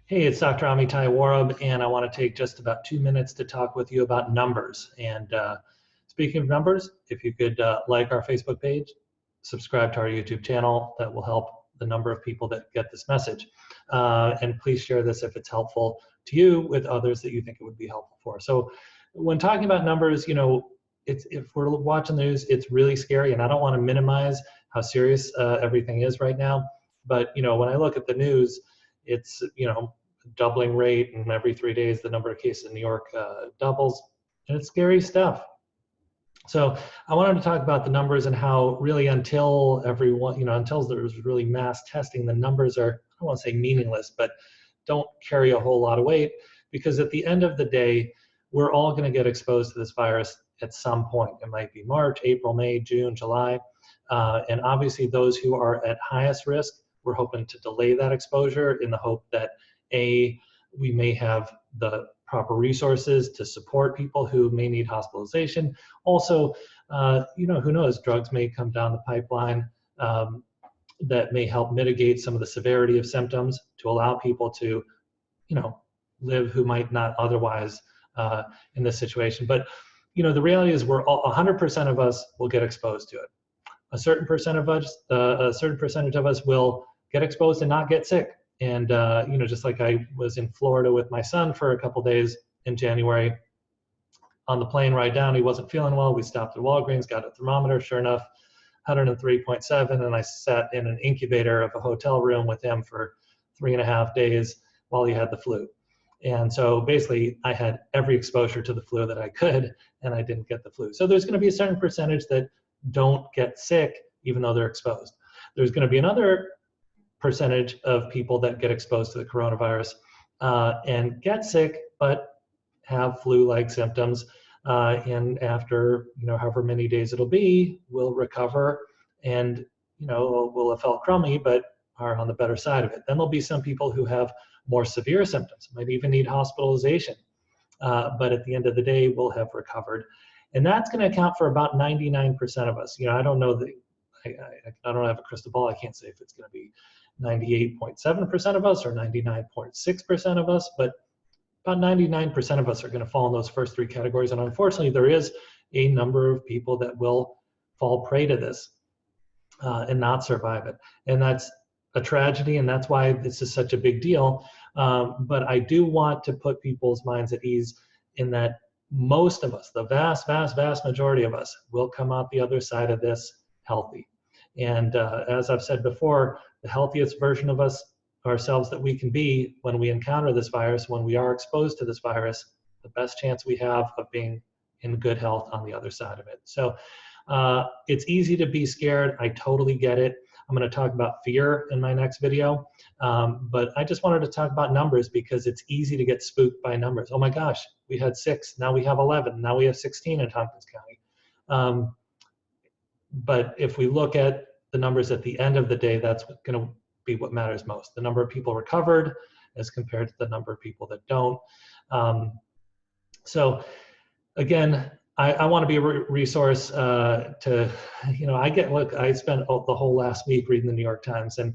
Hey, it's Dr. Ammitai Worob, and I want to take just about 2 minutes to talk with you about numbers. And speaking of numbers, if you could like our Facebook page, subscribe to our YouTube channel, that will help the number of people that get this message. And please share this if it's helpful to you with others that you think it would be helpful for. So when talking about numbers, if we're watching the news, it's really scary, and I don't want to minimize how serious everything is right now. But when I look at the news, it's doubling rate, and every 3 days the number of cases in New York doubles, and it's scary stuff. So I wanted to talk about the numbers and how really until there's really mass testing, the numbers are, I don't want to say meaningless, but don't carry a whole lot of weight, because at the end of the day, we're all going to get exposed to this virus at some point. It might be March, April, May, June, July, and obviously those who are at highest risk, we're hoping to delay that exposure in the hope that we may have the proper resources to support people who may need hospitalization. Also, who knows, drugs may come down the pipeline that may help mitigate some of the severity of symptoms to allow people to, live who might not otherwise in this situation. But, the reality is 100% of us will get exposed to it. A certain percentage of us will get exposed and not get sick. And, just like I was in Florida with my son for a couple days in January, on the plane ride down, he wasn't feeling well. We stopped at Walgreens, got a thermometer, sure enough, 103.7. And I sat in an incubator of a hotel room with him for 3.5 days while he had the flu. And so basically I had every exposure to the flu that I could, and I didn't get the flu. So there's going to be a certain percentage that don't get sick, even though they're exposed. There's going to be another percentage of people that get exposed to the coronavirus and get sick, but have flu-like symptoms, and after however many days it'll be, will recover and will have felt crummy, but are on the better side of it. Then there'll be some people who have more severe symptoms, might even need hospitalization, but at the end of the day will have recovered, and that's going to account for about 99% of us. I don't know I don't have a crystal ball. I can't say if it's going to be 98.7% of us or 99.6% of us, but about 99% of us are going to fall in those first three categories. And unfortunately, there is a number of people that will fall prey to this and not survive it. And that's a tragedy, and that's why this is such a big deal. But I do want to put people's minds at ease in that most of us, the vast, vast, vast majority of us, will come out the other side of this healthy. And as I've said before, the healthiest version of ourselves that we can be when we encounter this virus, when we are exposed to this virus, the best chance we have of being in good health on the other side of it. So it's easy to be scared. I totally get it. I'm going to talk about fear in my next video, but I just wanted to talk about numbers because it's easy to get spooked by numbers. Oh my gosh, we had 6, now we have 11, now we have 16 in Tompkins County. But if we look at the numbers at the end of the day, that's going to be what matters most. The number of people recovered as compared to the number of people that don't. So again, I want to be a resource to, I spent the whole last week reading the New York Times, and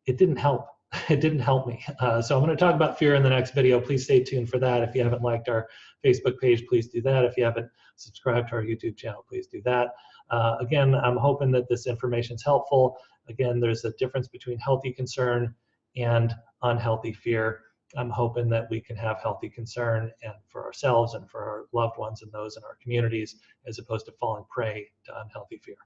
it didn't help. It didn't help me. So I'm going to talk about fear in the next video. Please stay tuned for that. If you haven't liked our Facebook page, please do that. If you haven't subscribed to our YouTube channel, please do that. Again, I'm hoping that this information is helpful. Again, there's a difference between healthy concern and unhealthy fear. I'm hoping that we can have healthy concern and for ourselves and for our loved ones and those in our communities, as opposed to falling prey to unhealthy fear.